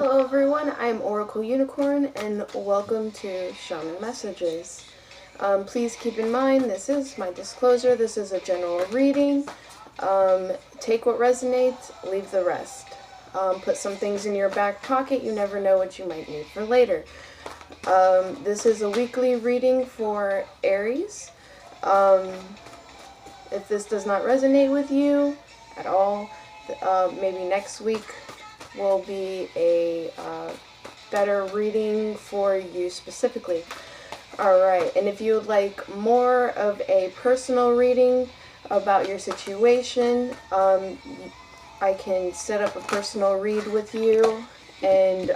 Hello everyone, I'm Oracle Unicorn and welcome to Shaman Messages. Please keep in mind this is my disclosure, this is a general reading. Take what resonates, leave the rest. Put some things in your back pocket, you never know what you might need for later. This is a weekly reading for Aries. If this does not resonate with you at all, maybe next week will be a better reading for you specifically. Alright, and if you would like more of a personal reading about your situation, I can set up a personal read with you, and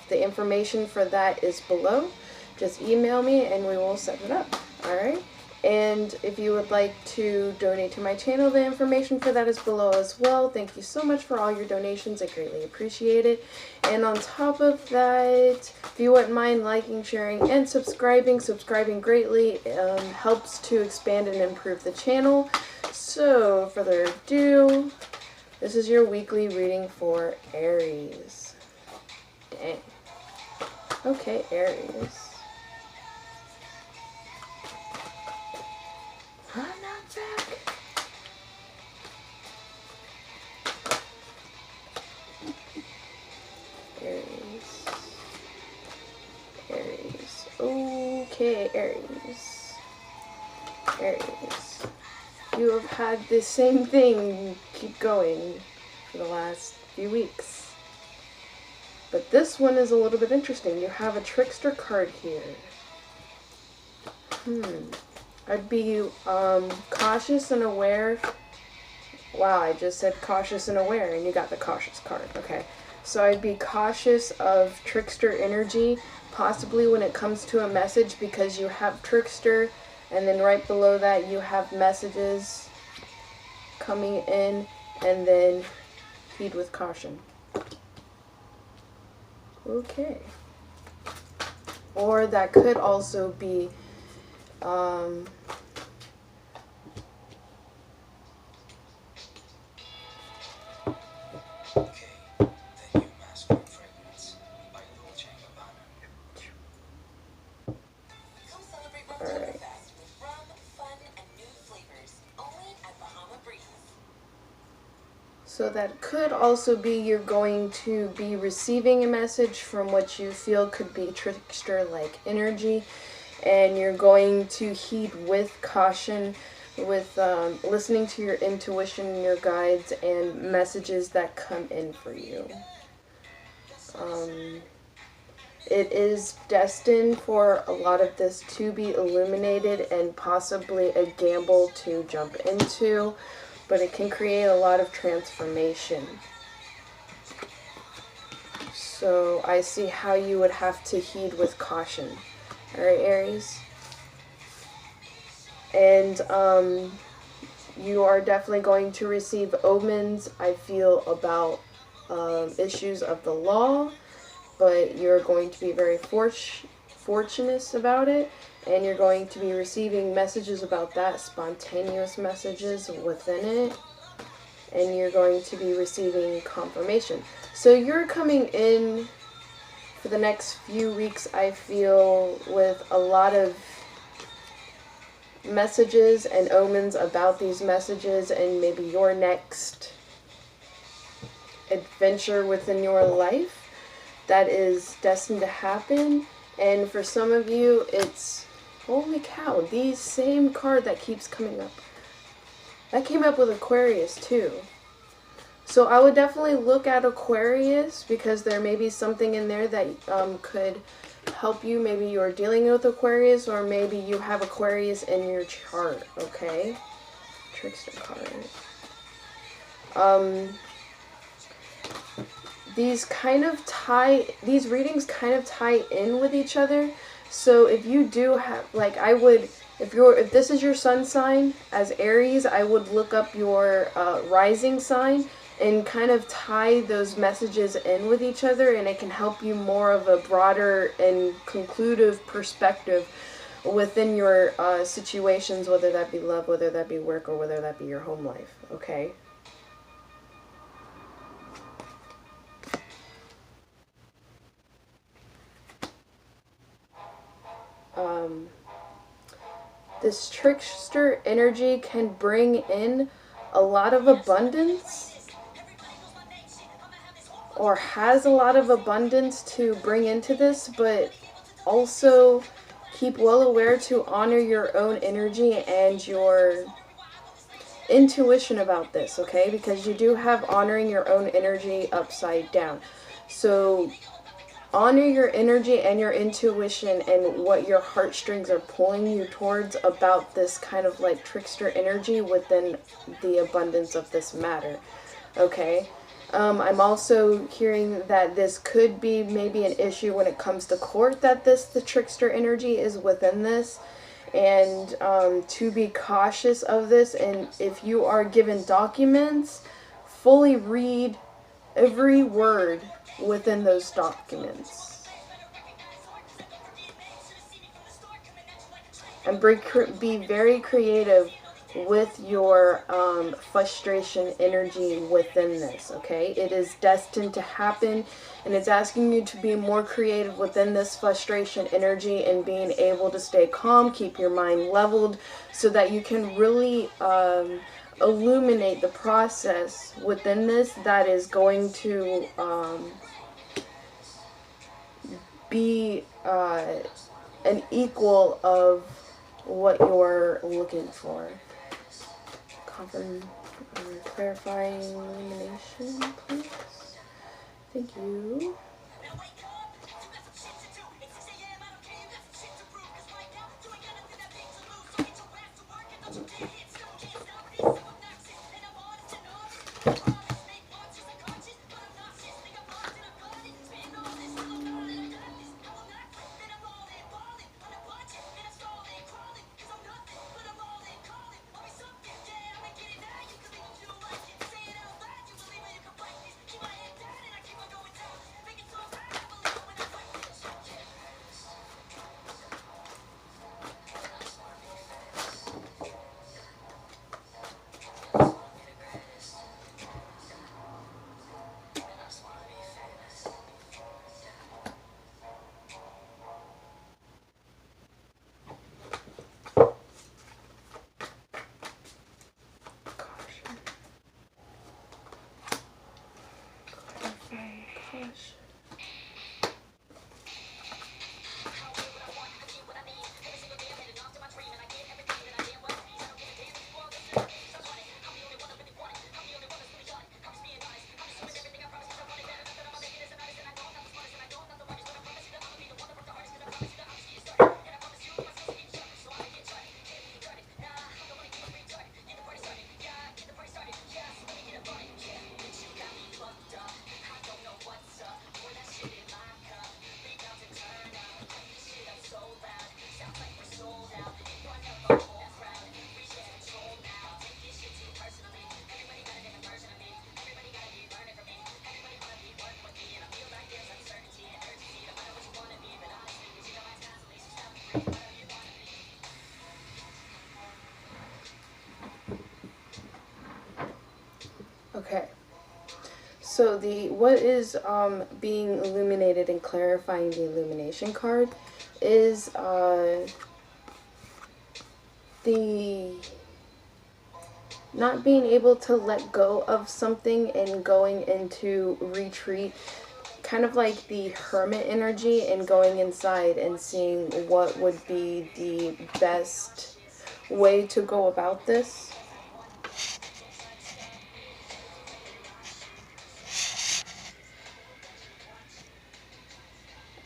the information for that is below. Just email me and we will set it up. Alright? And if you would like to donate to my channel, the information for that is below as well. Thank you so much for all your donations. I greatly appreciate it. And on top of that, if you wouldn't mind liking, sharing, and subscribing greatly helps to expand and improve the channel. So, without further ado, this is your weekly reading for Aries. Dang. Okay, Aries. I'm not back. Aries. Aries. Okay, Aries. Aries. You have had the same thing keep going for the last few weeks. But this one is a little bit interesting. You have a trickster card here. I'd be cautious and aware. Wow, I just said cautious and aware, and you got the cautious card. Okay, so I'd be cautious of trickster energy, possibly when it comes to a message, because you have trickster, and then right below that you have messages coming in, and then heed with caution. Okay. Or that could also be So that could also be you're going to be receiving a message from what you feel could be trickster-like energy, and you're going to heed with caution, with listening to your intuition, your guides, and messages that come in for you. It is destined for a lot of this to be illuminated and possibly a gamble to jump into, but it can create a lot of transformation. So I see how you would have to heed with caution. Alright, Aries? And you are definitely going to receive omens, I feel, about issues of the law, but you're going to be very fortunate about it, and you're going to be receiving messages about that, spontaneous messages within it, and you're going to be receiving confirmation. So you're coming in for the next few weeks, I feel, with a lot of messages and omens about these messages, and maybe your next adventure within your life that is destined to happen. And for some of you, it's, holy cow, the same card that keeps coming up. That came up with Aquarius too. So I would definitely look at Aquarius, because there may be something in there that could help you. Maybe you're dealing with Aquarius, or maybe you have Aquarius in your chart, okay? Trickster card. These readings kind of tie in with each other. So if you do have, like, if this is your sun sign as Aries, I would look up your rising sign and kind of tie those messages in with each other, and it can help you more of a broader and conclusive perspective within your situations, whether that be love, whether that be work, or whether that be your home life, okay? this trickster energy can bring in a lot of abundance, or has a lot of abundance to bring into this, but also keep well aware to honor your own energy and your intuition about this, okay? Because you do have honoring your own energy upside down. So honor your energy and your intuition and what your heartstrings are pulling you towards about this kind of like trickster energy within the abundance of this matter, okay? I'm also hearing that this could be maybe an issue when it comes to court, that the trickster energy is within this, and to be cautious of this. And if you are given documents, fully read every word within those documents. And be very creative with your frustration energy within this, okay? It is destined to happen, and it's asking you to be more creative within this frustration energy and being able to stay calm, keep your mind leveled, so that you can really illuminate the process within this that is going to be an equal of what you're looking for. Clarifying illumination, please. Thank you. Okay, so what is being illuminated and clarifying the illumination card is the not being able to let go of something and going into retreat, kind of like the hermit energy, and going inside and seeing what would be the best way to go about this.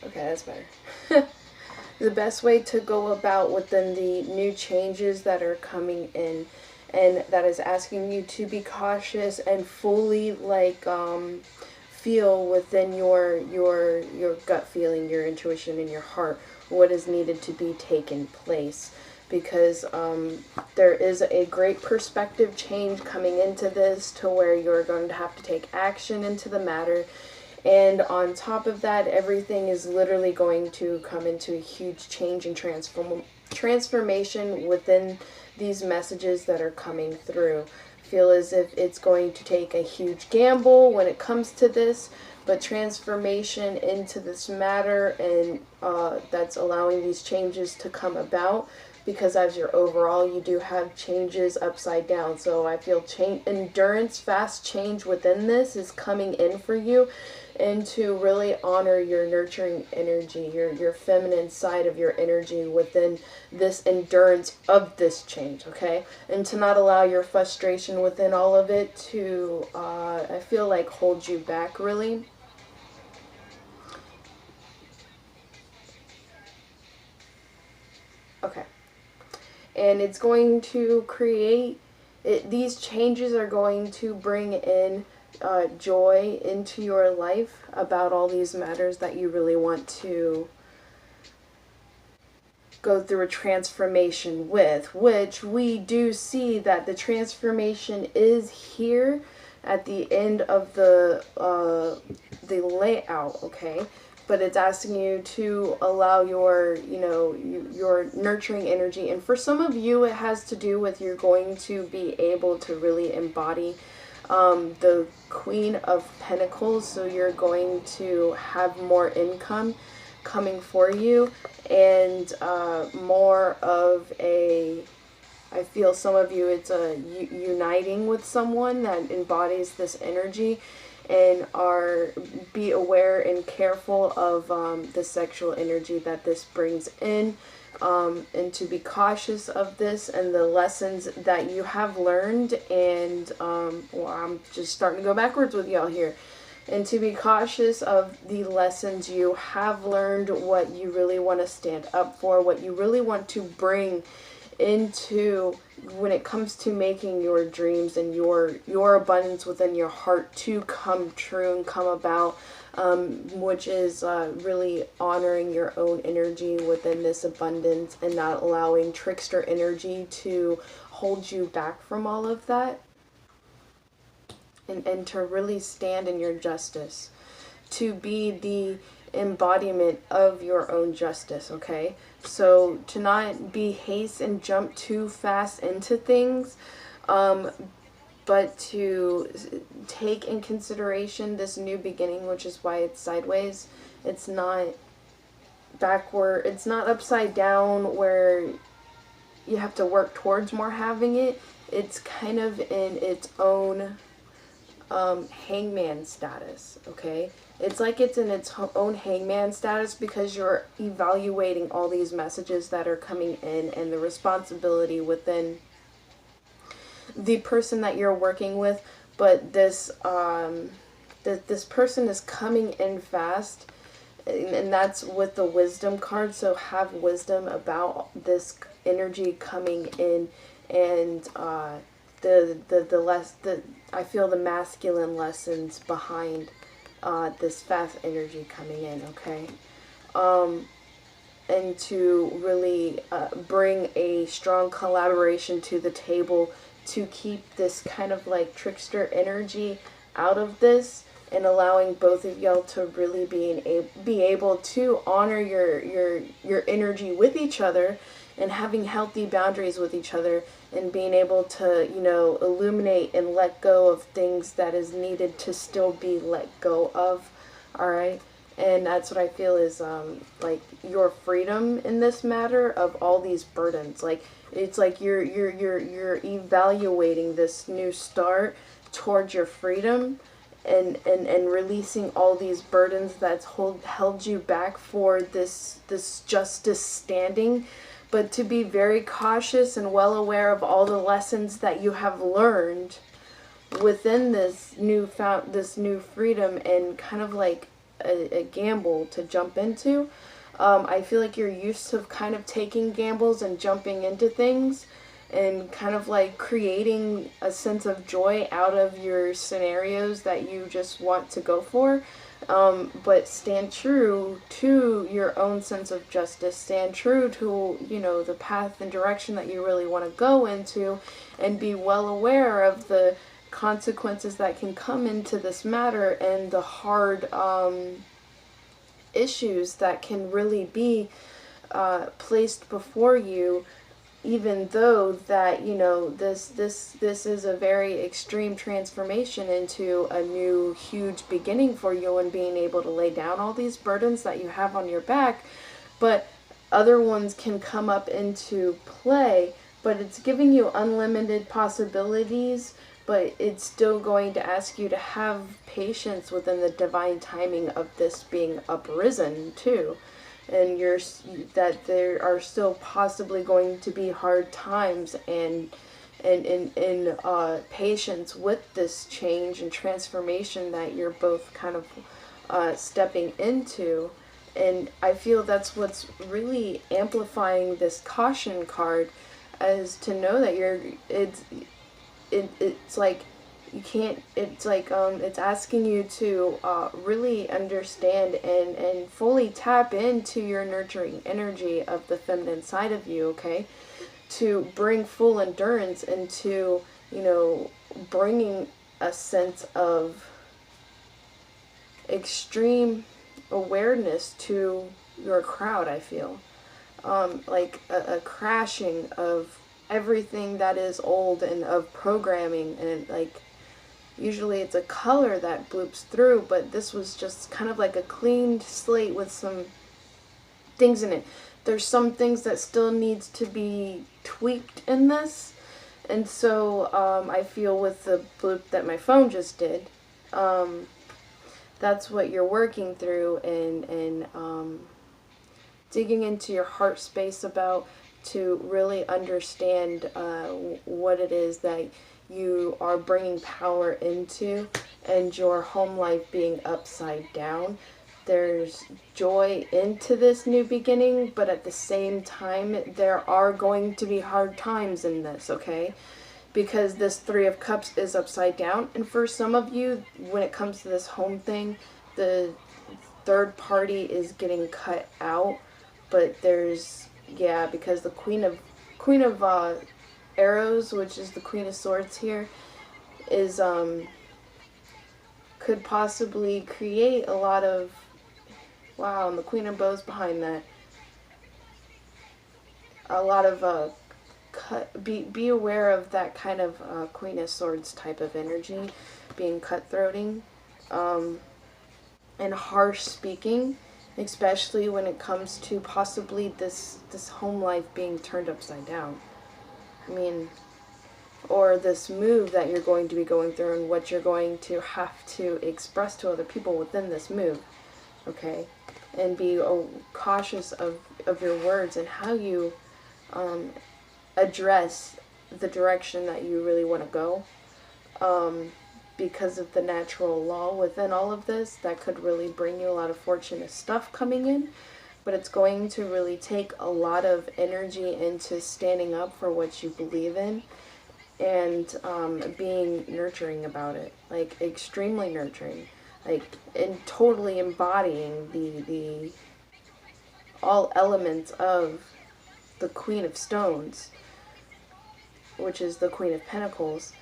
Okay, that's better. The best way to go about within the new changes that are coming in, and that is asking you to be cautious and fully like feel within your gut feeling, your intuition, and your heart what is needed to be taken place, because there is a great perspective change coming into this to where you're going to have to take action into the matter. And on top of that, everything is literally going to come into a huge change and transformation within these messages that are coming through. Feel as if it's going to take a huge gamble when it comes to this, but transformation into this matter, and that's allowing these changes to come about because as your overall, you do have changes upside down. So I feel endurance, fast change within this is coming in for you, and to really honor your nurturing energy, your feminine side of your energy within this endurance of this change, okay? And to not allow your frustration within all of it to, I feel like, hold you back, really. Okay. And it's going to create, these changes are going to bring in joy into your life about all these matters that you really want to go through a transformation with, which we do see that the transformation is here at the end of the layout, okay? But it's asking you to allow your, your nurturing energy. And for some of you, it has to do with you're going to be able to really embody the Queen of Pentacles. So you're going to have more income coming for you, and more of a, I feel some of you, it's a uniting with someone that embodies this energy, and be aware and careful of the sexual energy that this brings in, and to be cautious of this and the lessons that you have learned. And well, I'm just starting to go backwards with y'all here. And to be cautious of the lessons you have learned, what you really want to stand up for, what you really want to bring into when it comes to making your dreams and your abundance within your heart to come true and come about, which is really honoring your own energy within this abundance and not allowing trickster energy to hold you back from all of that. And to really stand in your justice, to be the embodiment of your own justice, okay? So to not be haste and jump too fast into things, but to take in consideration this new beginning, which is why it's sideways. It's not backward, it's not upside down where you have to work towards more having it. It's kind of in its own hangman status, okay? It's like it's in its own hangman status because you're evaluating all these messages that are coming in and the responsibility within the person that you're working with. But this this person is coming in fast, and that's with the wisdom card. So have wisdom about this energy coming in, and I feel the masculine lessons behind this fast energy coming in, okay? And to really bring a strong collaboration to the table to keep this kind of like trickster energy out of this, and allowing both of y'all to really be able to honor your energy with each other, and having healthy boundaries with each other, and being able to, illuminate and let go of things that is needed to still be let go of. All right. And that's what I feel is like your freedom in this matter of all these burdens. Like it's like you're evaluating this new start towards your freedom, and releasing all these burdens that's held you back for this justice standing. But to be very cautious and well aware of all the lessons that you have learned within this new freedom, and kind of like a gamble to jump into. I feel like you're used to kind of taking gambles and jumping into things, and kind of like creating a sense of joy out of your scenarios that you just want to go for. But stand true to your own sense of justice, stand true to, the path and direction that you really want to go into, and be well aware of the consequences that can come into this matter, and the hard issues that can really be placed before you, even though that, this is a very extreme transformation into a new huge beginning for you, and being able to lay down all these burdens that you have on your back. But other ones can come up into play, but it's giving you unlimited possibilities, but it's still going to ask you to have patience within the divine timing of this being uprisen too. And that there are still possibly going to be hard times and patience with this change and transformation that you're both kind of stepping into. And I feel that's what's really amplifying this caution card, is to know that it's like you can't, it's like it's asking you to really understand and fully tap into your nurturing energy of the feminine side of you, okay, to bring full endurance into, you know, bringing a sense of extreme awareness to your crowd. I feel like a crashing of everything that is old and of programming, and like usually it's a color that bloops through, but this was just kind of like a cleaned slate with some things in it. There's some things that still needs to be tweaked in this, and so I feel with the bloop that my phone just did, that's what you're working through and digging into your heart space about, to really understand what it is that you are bringing power into, and your home life being upside down. There's joy into this new beginning, but at the same time, there are going to be hard times in this, okay? Because this Three of Cups is upside down, and for some of you, when it comes to this home thing, the third party is getting cut out, but there's, yeah, because the Queen of Arrows, which is the Queen of Swords here, is could possibly create a lot of, wow, and the Queen of Bows behind that, a lot of be aware of that kind of Queen of Swords type of energy, being cutthroating and harsh speaking, especially when it comes to possibly this home life being turned upside down. I mean, or this move that you're going to be going through, and what you're going to have to express to other people within this move, okay? And be cautious of your words and how you address the direction that you really want to go, because of the natural law within all of this that could really bring you a lot of fortunate stuff coming in. But it's going to really take a lot of energy into standing up for what you believe in, and being nurturing about it, like extremely nurturing, like, and totally embodying the all elements of the Queen of Stones, which is the Queen of Pentacles,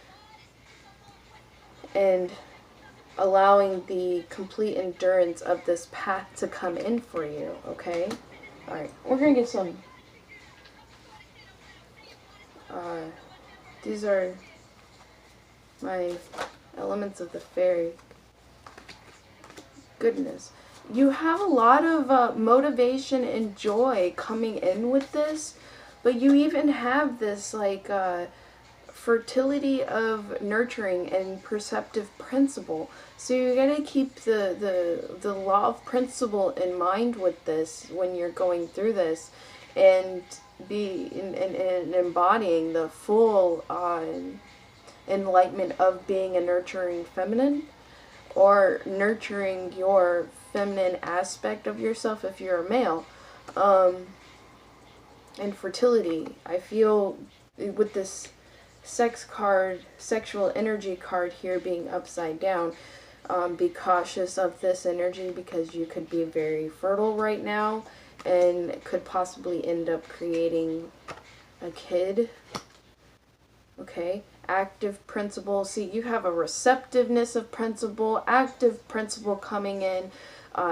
and allowing the complete endurance of this path to come in for you, okay? Alright, we're gonna get some, these are my elements of the fairy. Goodness. You have a lot of motivation and joy coming in with this, but you even have this, like, fertility of nurturing and perceptive principle. So you gotta keep the law of principle in mind with this when you're going through this, and be in embodying the full enlightenment of being a nurturing feminine, or nurturing your feminine aspect of yourself if you're a male. And fertility, I feel with this sex card, sexual energy card here being upside down, be cautious of this energy, because you could be very fertile right now and could possibly end up creating a kid, okay? Active principle, see, you have a receptiveness of principle, active principle coming in,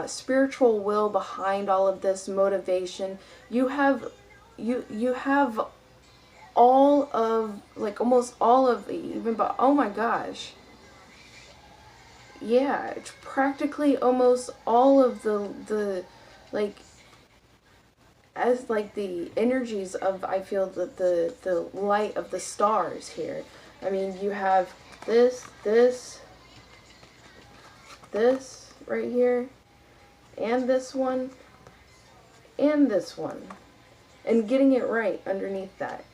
spiritual will behind all of this, motivation. You have all of, like, almost all of, even, but oh my gosh, yeah, it's practically almost all of the like as like the energies of, I feel that the light of the stars here. I mean, you have this right here, and this one, and this one, and getting it right underneath that.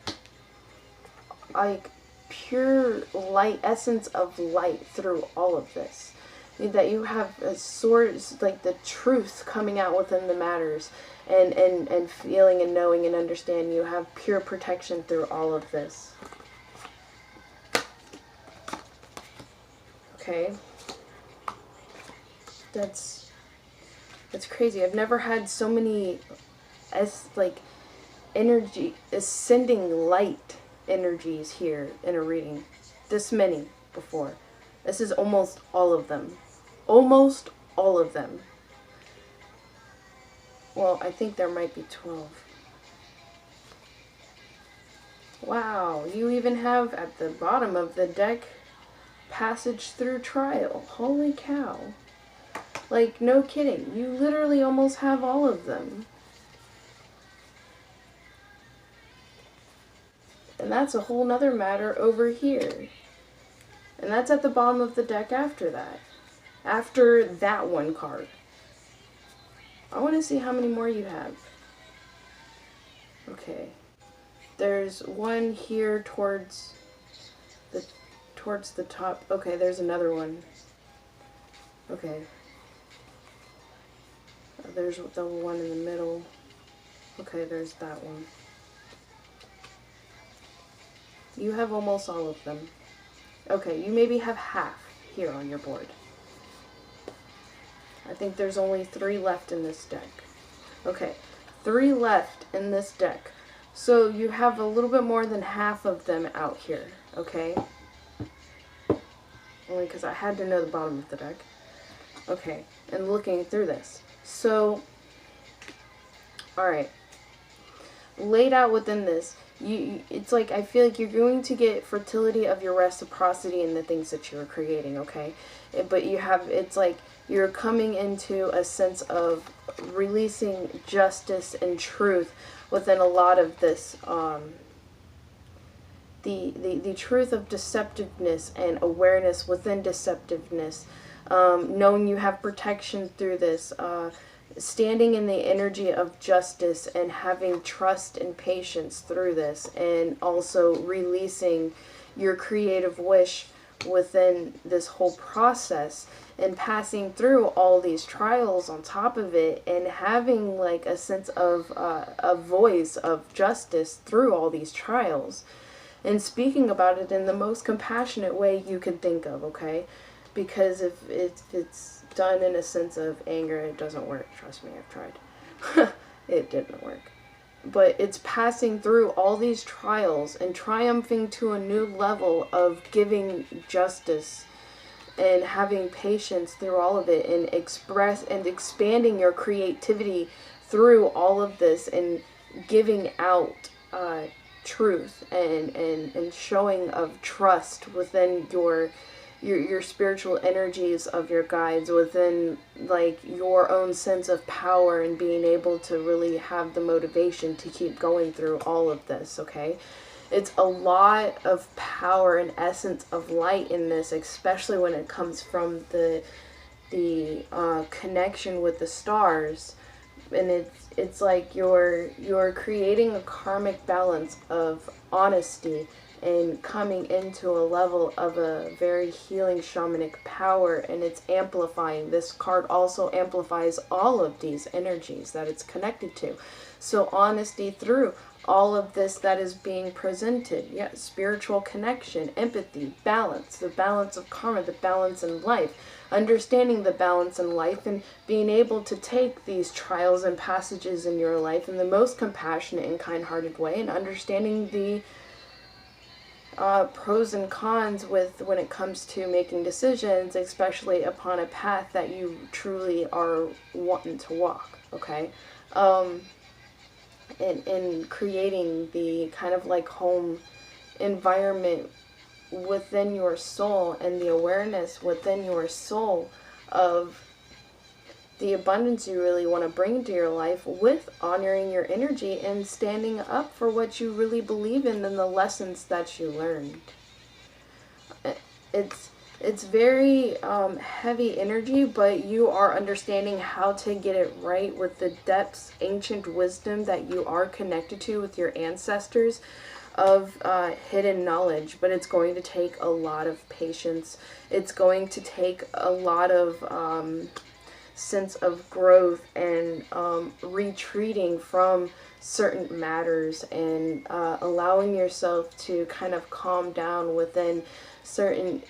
Like pure light, essence of light through all of this. That you have a source, like the truth coming out within the matters, and feeling and knowing and understanding. You have pure protection through all of this. Okay. That's crazy. I've never had so many energy, ascending light energies here in a reading. This many before. This is almost all of them. Almost all of them. Well, I think there might be 12. Wow, you even have at the bottom of the deck, passage through trial. Holy cow. Like, no kidding. You literally almost have all of them. And that's a whole nother matter over here. And that's at the bottom of the deck after that. After that one card. I want to see how many more you have. Okay. There's one here towards the top. Okay, there's another one. Okay. There's the one in the middle. Okay, there's that one. You have almost all of them. Okay, you maybe have half here on your board. I think there's only 3 left in this deck. Okay, 3 left in this deck. So you have a little bit more than half of them out here, okay? Only because I had to know the bottom of the deck. Okay, and looking through this. So, alright. Laid out within this, it's like, I feel like you're going to get fertility of your reciprocity in the things that you're creating, okay? But you have, it's like, you're coming into a sense of releasing justice and truth within a lot of this, the truth of deceptiveness and awareness within deceptiveness, knowing you have protection through this, standing in the energy of justice and having trust and patience through this, and also releasing your creative wish within this whole process, and passing through all these trials on top of it, and having like a sense of a voice of justice through all these trials, and speaking about it in the most compassionate way you can think of, okay? Because if it's done in a sense of anger, it doesn't work. Trust me, I've tried. It didn't work. But it's passing through all these trials and triumphing to a new level of giving justice and having patience through all of it, and expanding your creativity through all of this, and giving out truth and showing of trust within your spiritual energies of your guides, within like your own sense of power, and being able to really have the motivation to keep going through all of this, okay? It's a lot of power and essence of light in this, especially when it comes from the connection with the stars. And it's like you're creating a karmic balance of honesty and coming into a level of a very healing shamanic power, and it's amplifying. This card also amplifies all of these energies that it's connected to. So honesty through all of this that is being presented. Yeah, spiritual connection, empathy, balance, the balance of karma, the balance in life, understanding the balance in life, and being able to take these trials and passages in your life in the most compassionate and kind-hearted way, and understanding the pros and cons when it comes to making decisions, especially upon a path that you truly are wanting to walk, okay? And creating the kind of like home environment within your soul, and the awareness within your soul of the abundance you really want to bring into your life with honoring your energy and standing up for what you really believe in and the lessons that you learned. It's very heavy energy, but you are understanding how to get it right with the depths, ancient wisdom that you are connected to with your ancestors of hidden knowledge. But it's going to take a lot of patience. It's going to take a lot of sense of growth and retreating from certain matters and allowing yourself to kind of calm down within certain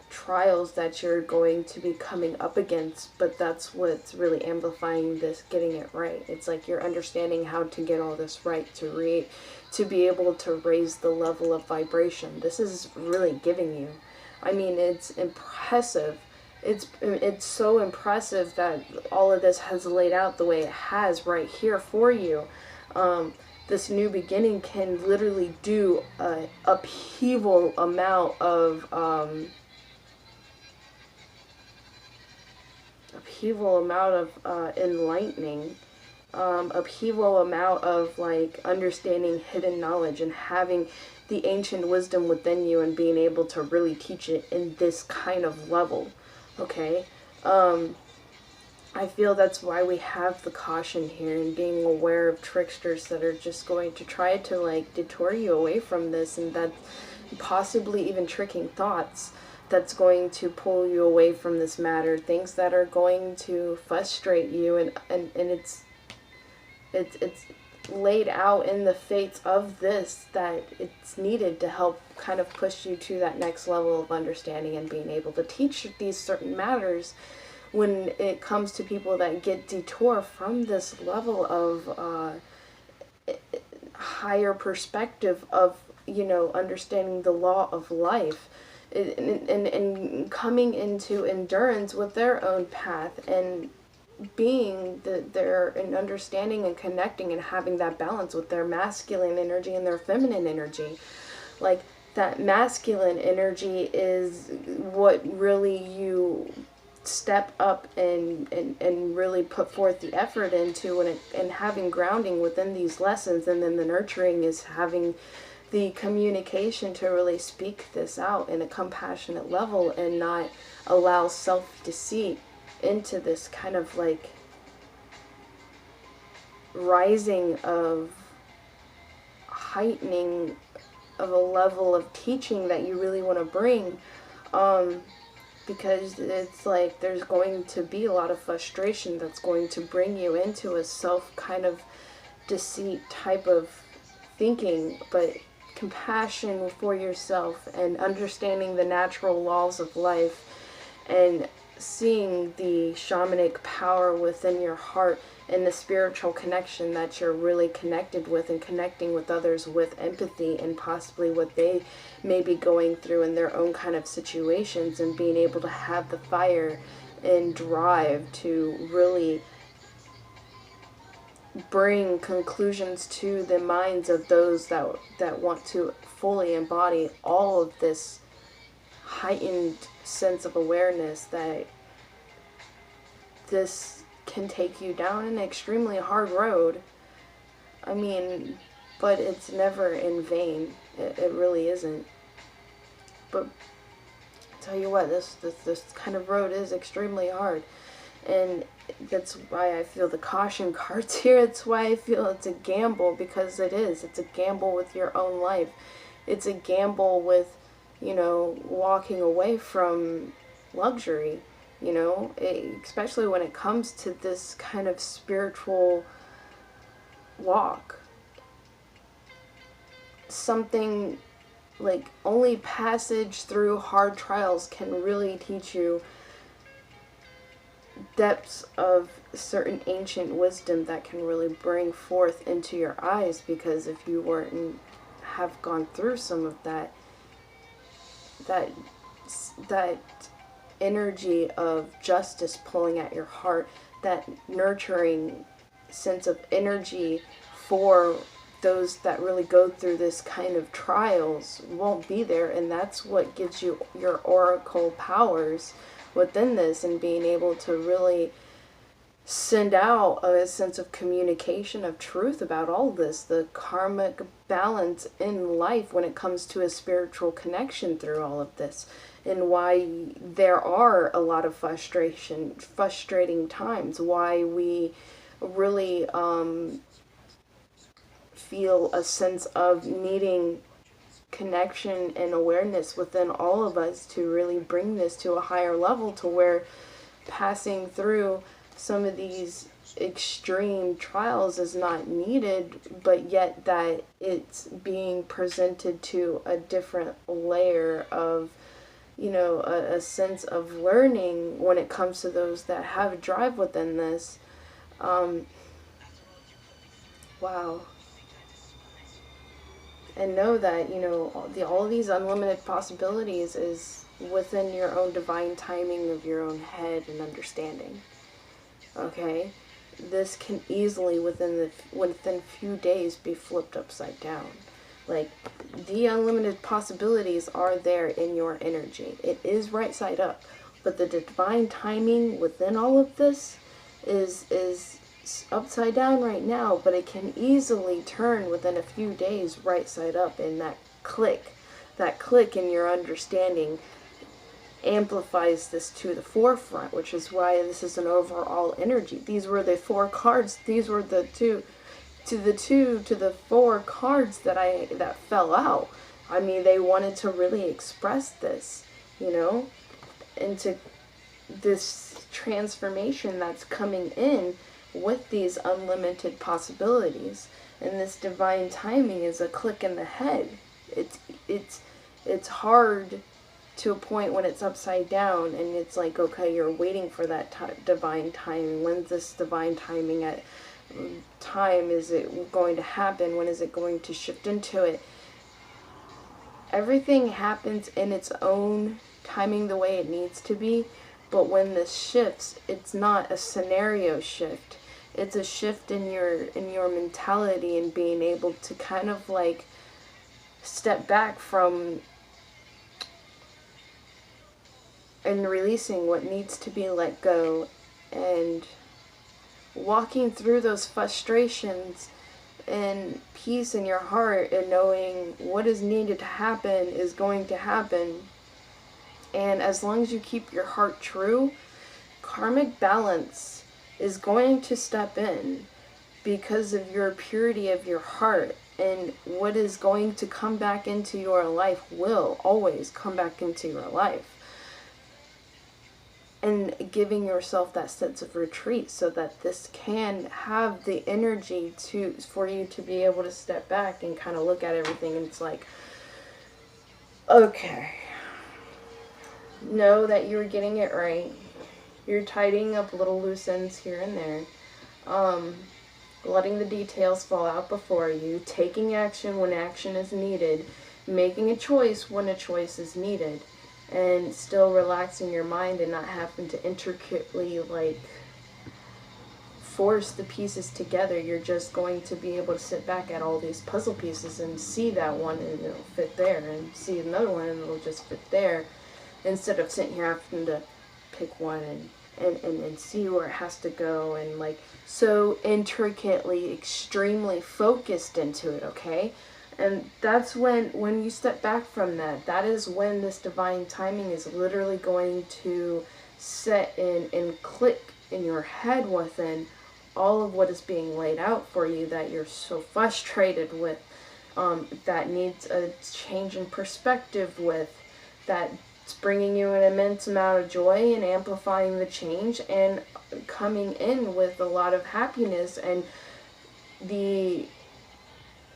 trials that you're going to be coming up against. But that's what's really amplifying this, getting it right. It's like you're understanding how to get all this right to be able to raise the level of vibration. This is really giving you. I mean, it's impressive. It's so impressive that all of this has laid out the way it has right here for you. This new beginning can literally do a upheaval amount of enlightening, upheaval amount of like understanding hidden knowledge and having the ancient wisdom within you and being able to really teach it in this kind of level. Okay, I feel that's why we have the caution here and being aware of tricksters that are just going to try to like detour you away from this, and that possibly even tricking thoughts that's going to pull you away from this matter, things that are going to frustrate you, and it's laid out in the fates of this that it's needed to help kind of push you to that next level of understanding and being able to teach these certain matters when it comes to people that get detour from this level of higher perspective of, you know, understanding the law of life and coming into endurance with their own path and being their and understanding and connecting and having that balance with their masculine energy and their feminine energy. Like, that masculine energy is what really you step up and really put forth the effort into, and having grounding within these lessons. And then the nurturing is having the communication to really speak this out in a compassionate level and not allow self-deceit into this kind of like rising of heightening of a level of teaching that you really want to bring, because it's like there's going to be a lot of frustration that's going to bring you into a self kind of deceit type of thinking. But compassion for yourself and understanding the natural laws of life and seeing the shamanic power within your heart and the spiritual connection that you're really connected with, and connecting with others with empathy and possibly what they may be going through in their own kind of situations, and being able to have the fire and drive to really bring conclusions to the minds of those that want to fully embody all of this heightened sense of awareness that this can take you down an extremely hard road. I mean, but it's never in vain. It really isn't. But I tell you what, this kind of road is extremely hard. And that's why I feel the caution cards here. It's why I feel it's a gamble, because it is. It's a gamble with your own life. It's a gamble with, you know, walking away from luxury, you know, especially when it comes to this kind of spiritual walk. Something like only passage through hard trials can really teach you depths of certain ancient wisdom that can really bring forth into your eyes, because if you weren't have gone through some of that energy of justice pulling at your heart, that nurturing sense of energy for those that really go through this kind of trials won't be there. And that's what gives you your oracle powers within this, and being able to really send out a sense of communication of truth about all this, the karmic balance in life when it comes to a spiritual connection through all of this, and why there are a lot of frustrating times, why we really feel a sense of needing connection and awareness within all of us to really bring this to a higher level, to where passing through some of these extreme trials is not needed, but yet that it's being presented to a different layer of, you know, a sense of learning when it comes to those that have drive within this. Wow. And know that, you know, all of these unlimited possibilities is within your own divine timing of your own head and understanding. Okay? This can easily within few days be flipped upside down. Like, the unlimited possibilities are there in your energy. It is right side up, but the divine timing within all of this is upside down right now, but it can easily turn within a few days right side up, and that click in your understanding amplifies this to the forefront, which is why this is an overall energy. These were the 4 cards. These were the 2 to the 4 cards that fell out. I mean, they wanted to really express this, you know, into this transformation that's coming in with these unlimited possibilities. And this divine timing is a click in the head. It's hard to a point when it's upside down, and it's like, okay, you're waiting for that divine timing. When's this divine timing at time is it going to happen? When is it going to shift into it? Everything happens in its own timing the way it needs to be, but when this shifts, it's not a scenario shift. It's a shift in your mentality, and being able to kind of like step back from and releasing what needs to be let go, and walking through those frustrations and peace in your heart, and knowing what is needed to happen is going to happen. And as long as you keep your heart true, karmic balance is going to step in because of your purity of your heart, and what is going to come back into your life will always come back into your life. And giving yourself that sense of retreat so that this can have the energy for you to be able to step back and kind of look at everything, and it's like, okay, know that you're getting it right. You're tidying up little loose ends here and there, letting the details fall out before you, taking action when action is needed, making a choice when a choice is needed, and still relaxing your mind and not having to intricately like force the pieces together. You're just going to be able to sit back at all these puzzle pieces and see that one and it'll fit there, and see another one and it'll just fit there, instead of sitting here having to pick one and see where it has to go, and like so intricately, extremely focused into it, okay? And that's when you step back from that is when this divine timing is literally going to set in and click in your head within all of what is being laid out for you that you're so frustrated with, that needs a change in perspective with, that's bringing you an immense amount of joy and amplifying the change and coming in with a lot of happiness, and the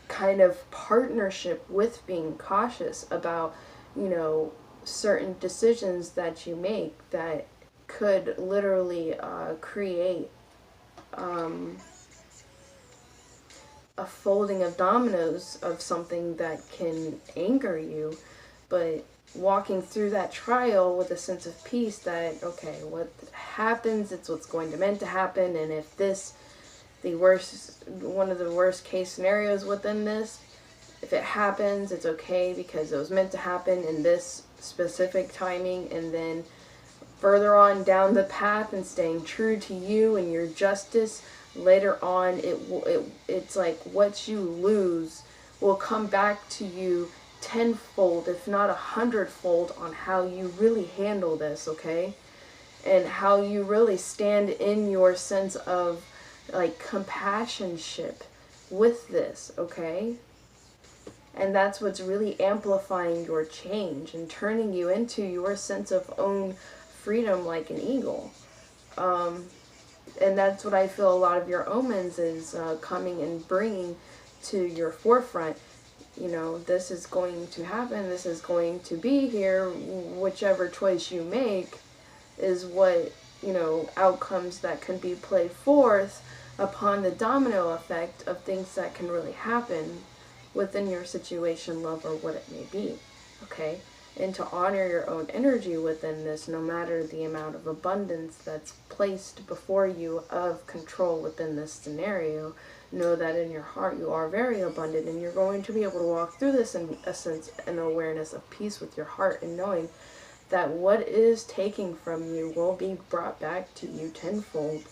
kind of partnership with being cautious about, you know, certain decisions that you make that could literally create a folding of dominoes of something that can anger you, but walking through that trial with a sense of peace that, okay, what happens, it's what's going to meant to happen, and if this, one of the worst case scenarios within this, if it happens, it's okay because it was meant to happen in this specific timing, and then further on down the path and staying true to you and your justice, later on it's like what you lose will come back to you tenfold, if not 100-fold, on how you really handle this, okay? And how you really stand in your sense of like compassionship with this, okay? And that's what's really amplifying your change and turning you into your sense of own freedom like an eagle. And that's what I feel a lot of your omens is coming and bringing to your forefront. You know, this is going to happen, this is going to be here, whichever choice you make is what, you know, outcomes that can be played forth upon the domino effect of things that can really happen within your situation, love, or what it may be, okay? And to honor your own energy within this, no matter the amount of abundance that's placed before you of control within this scenario, know that in your heart you are very abundant, and you're going to be able to walk through this in a sense and awareness of peace with your heart, and knowing that what is taking from you will be brought back to you tenfold,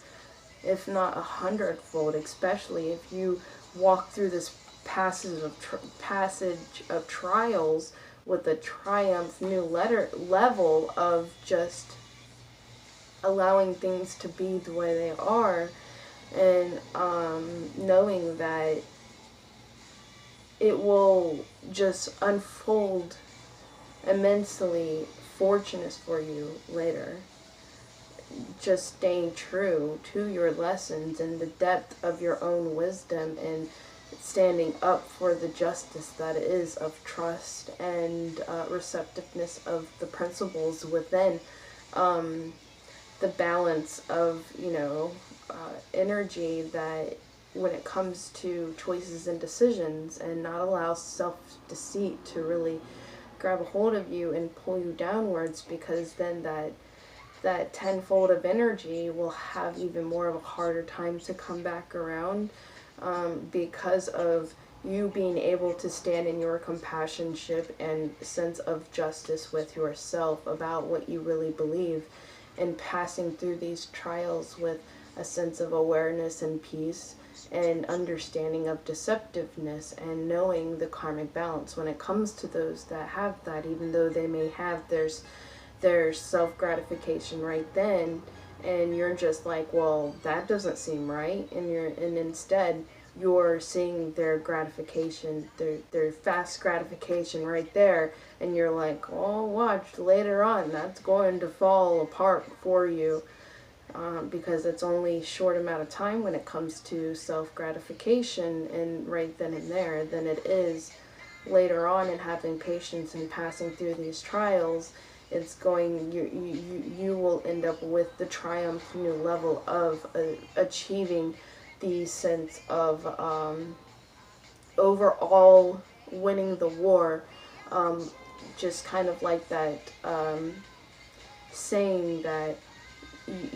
if not 100-fold, especially if you walk through this passage of trials with a triumph new level of just allowing things to be the way they are, and knowing that it will just unfold immensely fortunate for you later. Just staying true to your lessons and the depth of your own wisdom, and standing up for the justice that is of trust and receptiveness of the principles within the balance of, you know, energy that when it comes to choices and decisions, and not allow self-deceit to really grab a hold of you and pull you downwards, because then that tenfold of energy will have even more of a harder time to come back around, because of you being able to stand in your compassionship and sense of justice with yourself about what you really believe, and passing through these trials with a sense of awareness and peace and understanding of deceptiveness, and knowing the karmic balance when it comes to those that have that, even though they may have their self-gratification right then, and you're just like, well, that doesn't seem right, and instead you're seeing their gratification, their fast gratification right there, and you're like, oh, watch later on, that's going to fall apart for you, because it's only a short amount of time when it comes to self-gratification, and right then and there, than it is later on, and having patience and passing through these trials. It's going, you will end up with the triumph new level of achieving the sense of overall winning the war, just kind of like that saying that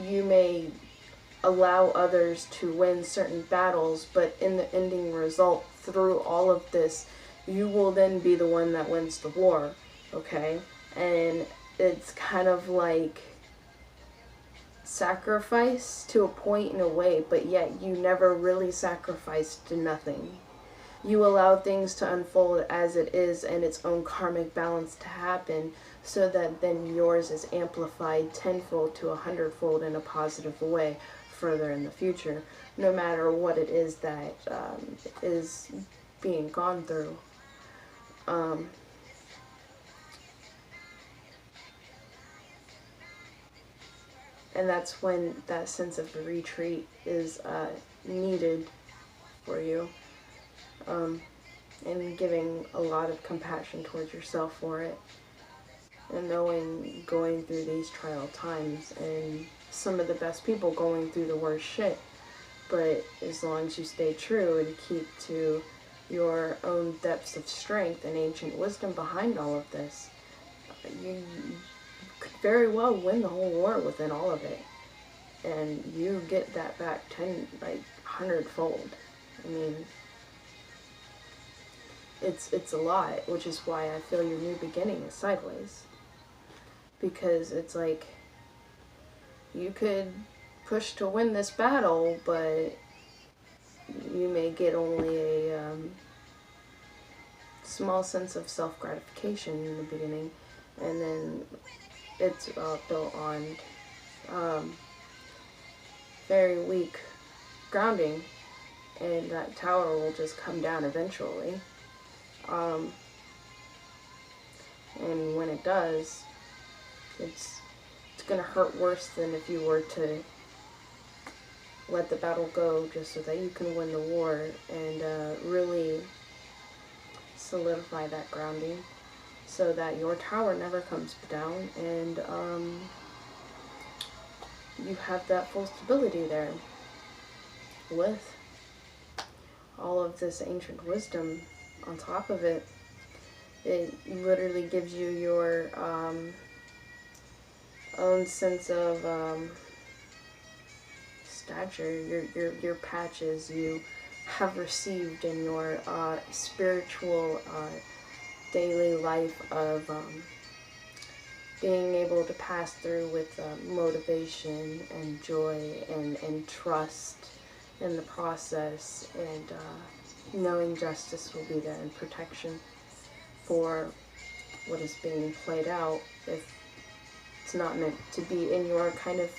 you may allow others to win certain battles, but in the ending result, through all of this, you will then be the one that wins the war, okay? And it's kind of like sacrifice to a point in a way, but yet you never really sacrificed to nothing. You allow things to unfold as it is, and its own karmic balance to happen, so that then yours is amplified tenfold to 100-fold in a positive way further in the future, no matter what it is that is being gone through. And that's when that sense of retreat is needed for you, and giving a lot of compassion towards yourself for it, and knowing going through these trial times, and some of the best people going through the worst shit, but as long as you stay true and keep to your own depths of strength and ancient wisdom behind all of this, you could very well win the whole war within all of it, and you get that back 100-fold. I mean, it's a lot, which is why I feel your new beginning is sideways, because it's like you could push to win this battle, but you may get only a small sense of self-gratification in the beginning, and then it's built on very weak grounding, and that tower will just come down eventually. And when it does, it's gonna hurt worse than if you were to let the battle go just so that you can win the war and really solidify that grounding so that your tower never comes down, and you have that full stability there. With all of this ancient wisdom on top of it, it literally gives you your own sense of stature, your patches you have received in your spiritual daily life of being able to pass through with motivation and joy and trust in the process, and knowing justice will be there and protection for what is being played out. If it's not meant to be in your kind of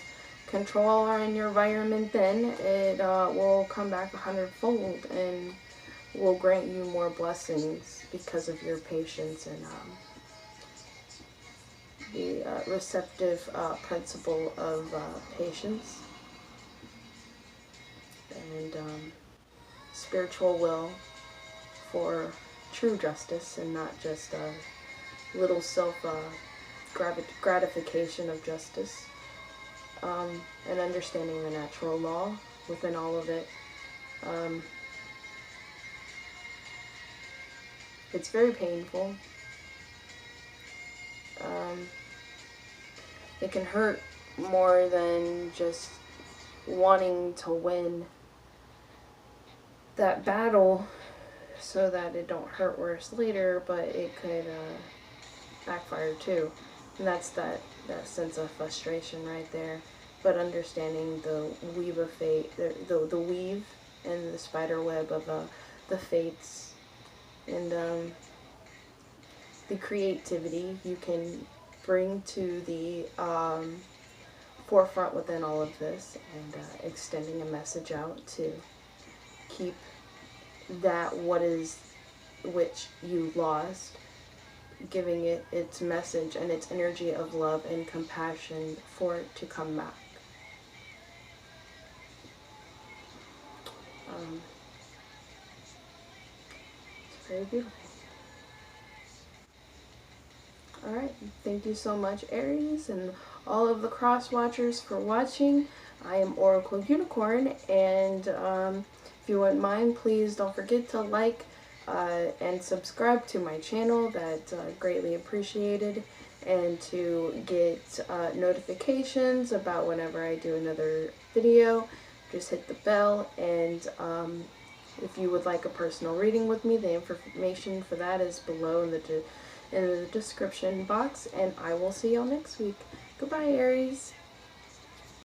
control or in your environment, then it will come back 100-fold and will grant you more blessings because of your patience and the receptive principle of patience and spiritual will for true justice, and not just a little self gratification of justice, and understanding the natural law within all of it. It's very painful. It can hurt more than just wanting to win that battle so that it don't hurt worse later, but it could backfire too. And that's that sense of frustration right there. But understanding the weave of fate, the weave and the spider web of the fates, and the creativity you can bring to the forefront within all of this, and extending a message out to keep that which you lost, giving it its message and its energy of love and compassion for it to come back. It's very beautiful. Alright, thank you so much, Aries, and all of the cross watchers for watching. I am Oracle Unicorn, and if you wouldn't mind, please don't forget to like and subscribe to my channel. That's greatly appreciated. And to get notifications about whenever I do another video, just hit the bell. And if you would like a personal reading with me, the information for that is below in the description box. And I will see y'all next week. Goodbye, Aries.